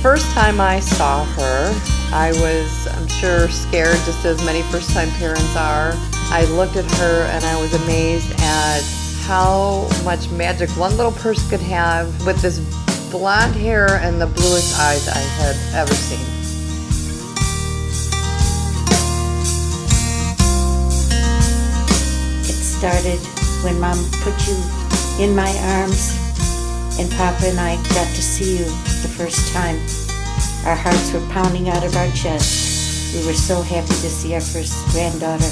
first time I saw her, I was, I'm sure, scared, just as many first-time parents are. I looked at her and I was amazed at how much magic one little person could have with this blonde hair and the bluest eyes I had ever seen. It started when Mom put you in my arms and Papa and I got to see you the first time. Our hearts were pounding out of our chests. We were so happy to see our first granddaughter.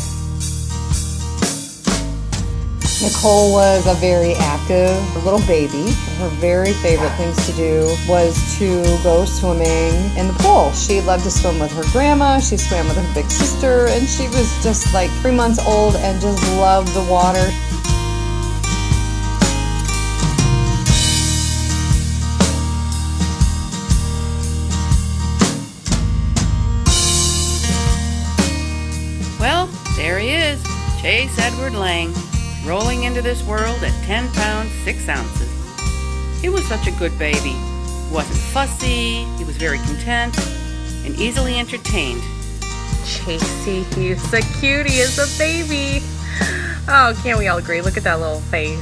Nicole was a very active little baby. Her very favorite things to do was to go swimming in the pool. She loved to swim with her grandma, she swam with her big sister, and she was just like 3 months old and just loved the water. Well, there he is, Chase Edward Lang, rolling into this world at 10 pounds 6 ounces. He was such a good baby. He wasn't fussy, he was very content, and easily entertained. Chasey, he's the cutest a baby. Oh, can't we all agree? Look at that little face.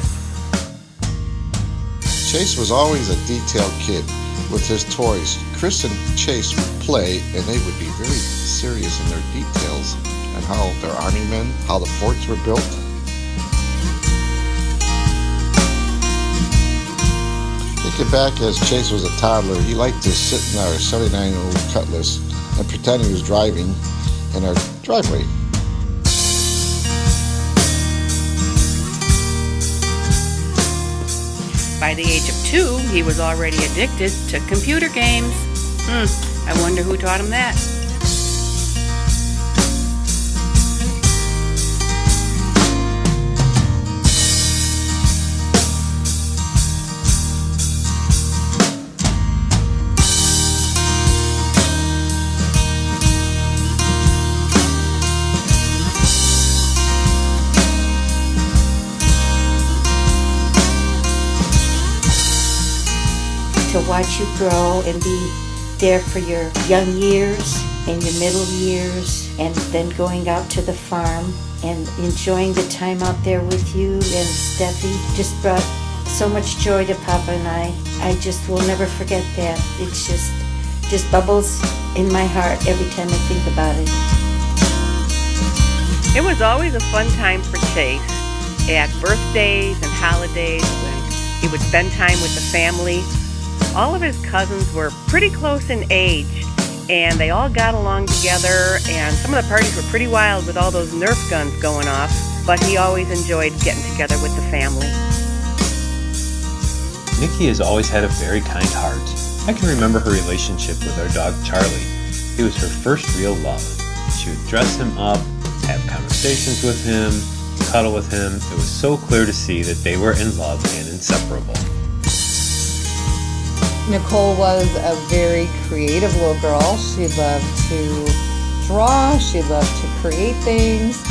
Chase was always a detailed kid with his toys. Chris and Chase would play, and they would be very serious in their details and how their army men, how the forts were built. Thinking back, as Chase was a toddler, he liked to sit in our 79-year-old Cutlass and pretend he was driving in our driveway. By the age of 2, he was already addicted to computer games. I wonder who taught him that. To watch you grow and be there for your young years and your middle years, and then going out to the farm and enjoying the time out there with you and Steffi just brought so much joy to Papa and I. I just will never forget that. It's just bubbles in my heart every time I think about it. It was always a fun time for Chase at birthdays and holidays when he would spend time with the family. All of his cousins were pretty close in age, and they all got along together, and some of the parties were pretty wild with all those Nerf guns going off, but he always enjoyed getting together with the family. Nikki has always had a very kind heart. I can remember her relationship with our dog Charlie. He was her first real love. She would dress him up, have conversations with him, cuddle with him. It was so clear to see that they were in love and inseparable. Nicole was a very creative little girl. She loved to draw, she loved to create things,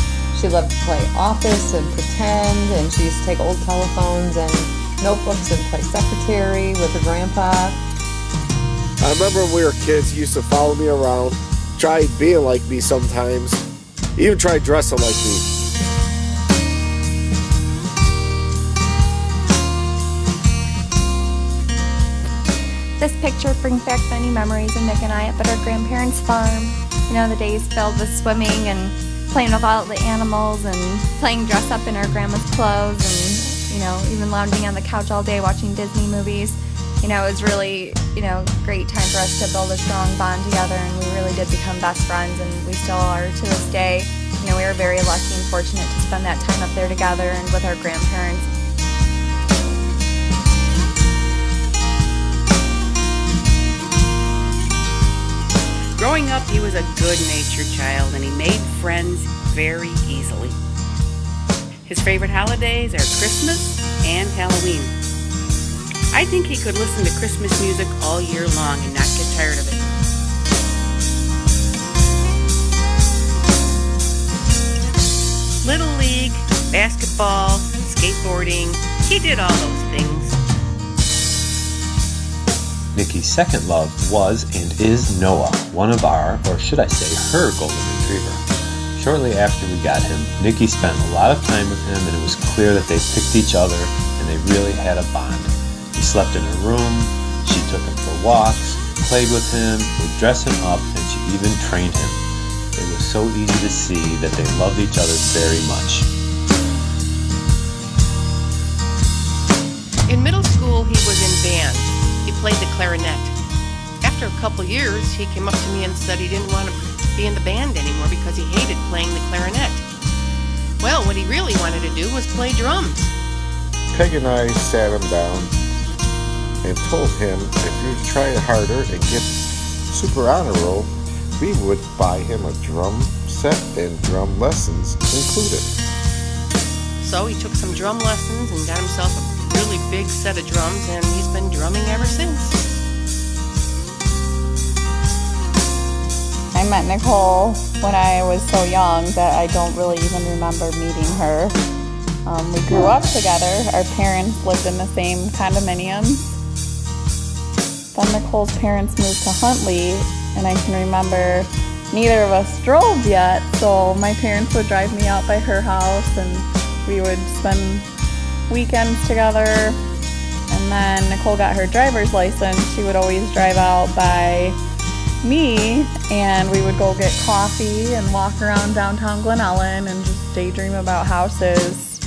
she loved to play office and pretend, and she used to take old telephones and notebooks and play secretary with her grandpa. I remember when we were kids, he used to follow me around, tried being like me sometimes, even tried dressing like me. This picture brings back many memories of Nick and I up at our grandparents' farm. You know, the days filled with swimming and playing with all the animals and playing dress up in our grandma's clothes and, you know, even lounging on the couch all day watching Disney movies. You know, it was really, great time for us to build a strong bond together, and we really did become best friends, and we still are to this day. You know, we were very lucky and fortunate to spend that time up there together and with our grandparents. Growing up, he was a good-natured child, and he made friends very easily. His favorite holidays are Christmas and Halloween. I think he could listen to Christmas music all year long and not get tired of it. Little League, basketball, skateboarding, he did all those things. Nikki's second love was and is Noah, one of our, or should I say her, golden retriever. Shortly after we got him, Nikki spent a lot of time with him, and it was clear that they picked each other and they really had a bond. He slept in her room, she took him for walks, played with him, would dress him up, and she even trained him. It was so easy to see that they loved each other very much. In middle school, he was in band. He played the clarinet. After a couple years, he came up to me and said he didn't want to be in the band anymore because he hated playing the clarinet. Well, what he really wanted to do was play drums. Peg and I sat him down and told him if he would try harder and get super honor roll, we would buy him a drum set and drum lessons included. So he took some drum lessons and got himself a really big set of drums, and he's been drumming ever since. I met Nicole when I was so young that I don't really even remember meeting her. We grew up together. Our parents lived in the same condominiums. Then Nicole's parents moved to Huntley, and I can remember neither of us drove yet, so my parents would drive me out by her house and we would spend weekends together. And then Nicole got her driver's license. She would always drive out by me, and we would go get coffee and walk around downtown Glen Ellen and just daydream about houses.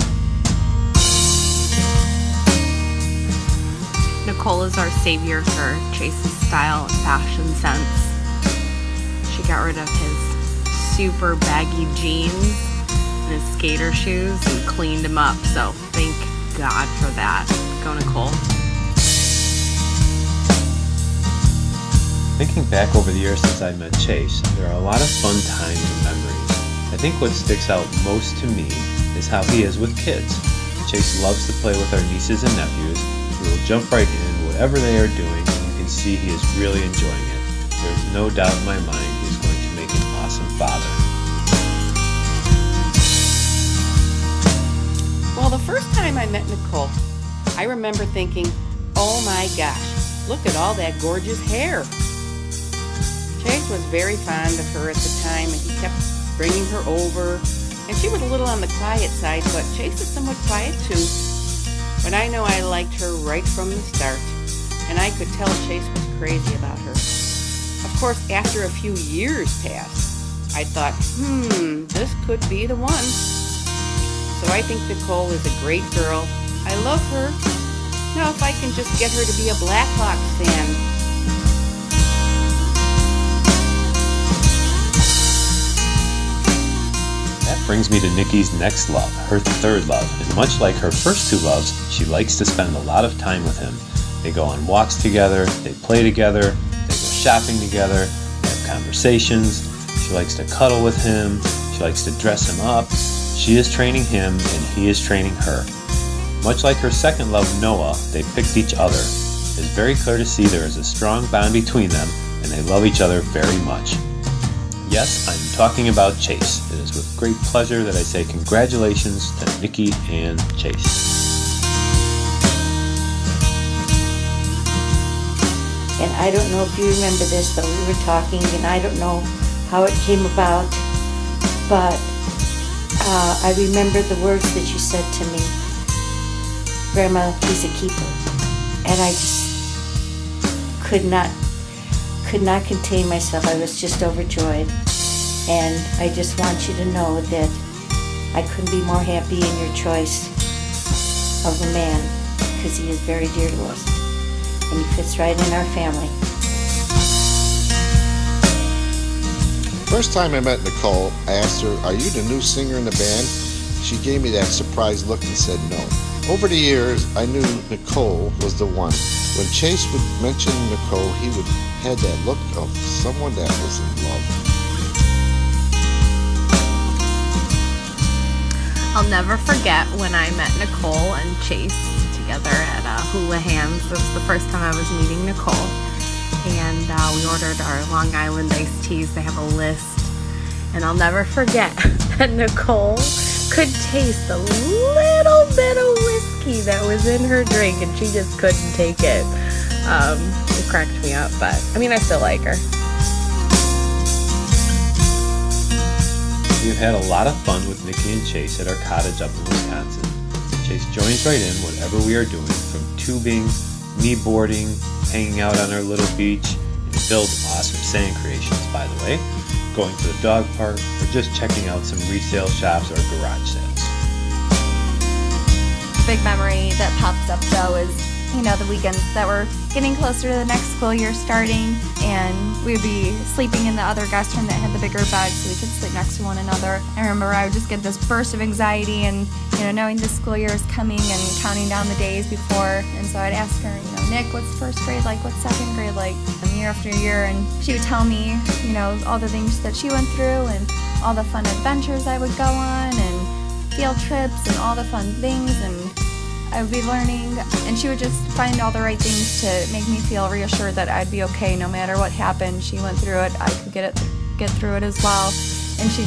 Nicole is our savior for Chase's style and fashion sense. She got rid of his super baggy jeans and his skater shoes and cleaned him up, so thank God for that. Go, Nicole. Thinking back over the years since I met Chase, there are a lot of fun times and memories. I think what sticks out most to me is how he is with kids. Chase loves to play with our nieces and nephews. He will jump right in whatever they are doing, and you can see he is really enjoying it. There's no doubt in my mind he's going to make an awesome father. Well, the first time I met Nicole, I remember thinking, oh my gosh, look at all that gorgeous hair. Chase was very fond of her at the time, and he kept bringing her over. And she was a little on the quiet side, but Chase is somewhat quiet too. But I know I liked her right from the start, and I could tell Chase was crazy about her. Of course, after a few years passed, I thought, this could be the one. So I think Nicole is a great girl. I love her. Now if I can just get her to be a Blackhawks fan. That brings me to Nikki's next love, her third love, and much like her first two loves, she likes to spend a lot of time with him. They go on walks together, they play together, they go shopping together, they have conversations. She likes to cuddle with him, she likes to dress him up. She is training him and he is training her. Much like her second love, Noah, they picked each other. It is very clear to see there is a strong bond between them, and they love each other very much. Yes, I'm talking about Chase. It is with great pleasure that I say congratulations to Nikki and Chase. And I don't know if you remember this, but we were talking, and I don't know how it came about, but I remember the words that you said to me, Grandma, he's a keeper. And I just could not contain myself. I was just overjoyed. And I just want you to know that I couldn't be more happy in your choice of a man, because he is very dear to us. And he fits right in our family. First time I met Nicole, I asked her, "Are you the new singer in the band?" She gave me that surprised look and said no. Over the years, I knew Nicole was the one. When Chase would mention Nicole, he would have that look of someone that was in love. I'll never forget when I met Nicole and Chase together at Hula Hands. This was the first time I was meeting Nicole. And we ordered our Long Island iced teas. They have a list. And I'll never forget that Nicole could taste a little bit of whiskey that was in her drink, and she just couldn't take it. It cracked me up, but I mean, I still like her. We've had a lot of fun with Nikki and Chase at our cottage up in Wisconsin. Chase joins right in whatever we are doing, from tubing, knee boarding, hanging out on our little beach, and builds awesome sand creations, by the way, going to the dog park, or just checking out some resale shops or garage sales. Big memory that pops up though is, the weekends that were getting closer to the next school year starting, and we would be sleeping in the other guest room that had the bigger bed so we could sleep next to one another. I remember I would just get this burst of anxiety and, knowing the school year is coming and counting down the days before. And so I'd ask her, Nick, what's first grade like? What's second grade like? And year after year, and she would tell me, all the things that she went through and all the fun adventures I would go on and field trips and all the fun things, and I would be learning, and she would just find all the right things to make me feel reassured that I'd be okay no matter what happened. She went through it, I could get through it as well, and she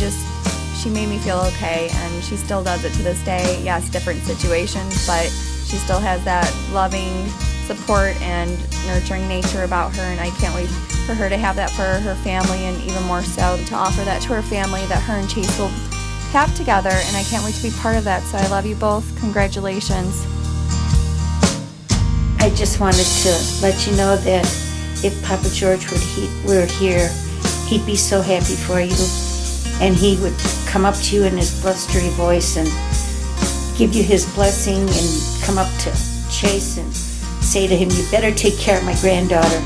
made me feel okay, and she still does it to this day. Yes, different situations, but she still has that loving support and nurturing nature about her, and I can't wait for her to have that for her family, and even more so to offer that to her family that her and Chase will have together, and I can't wait to be part of that. So I love you both. Congratulations. I just wanted to let you know that if Papa George were here, he'd be so happy for you, and he would come up to you in his blustery voice and give you his blessing, and come up to Chase and say to him, you better take care of my granddaughter.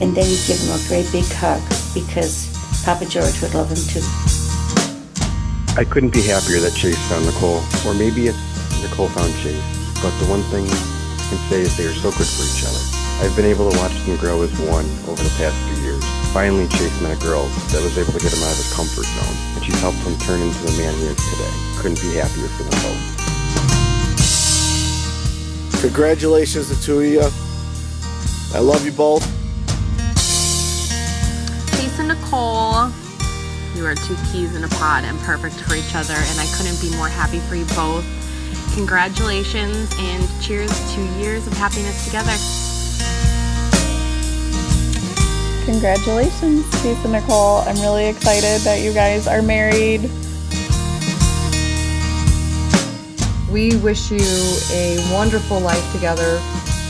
And then you'd give him a great big hug, because Papa George would love him too. I couldn't be happier that Chase found Nicole, or maybe it's Nicole found Chase, but the one thing I can say is they are so good for each other. I've been able to watch them grow as one over the past few years. Finally, Chase met a girl that was able to get him out of his comfort zone, and she's helped him turn into the man he is today. Couldn't be happier for them both. Congratulations, the two of you. I love you both. Chase and Nicole, you are two peas in a pod and perfect for each other, and I couldn't be more happy for you both. Congratulations, and cheers to years of happiness together. Congratulations, Chase and Nicole. I'm really excited that you guys are married. We wish you a wonderful life together,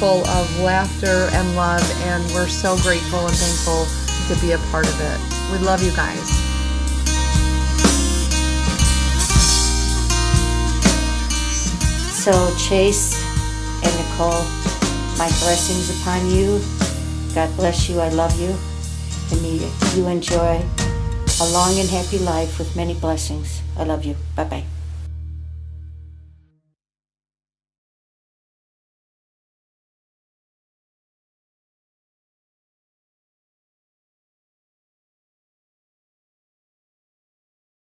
full of laughter and love, and we're so grateful and thankful to be a part of it. We love you guys. So Chase and Nicole, my blessings upon you. God bless you. I love you. And may you enjoy a long and happy life with many blessings. I love you. Bye-bye.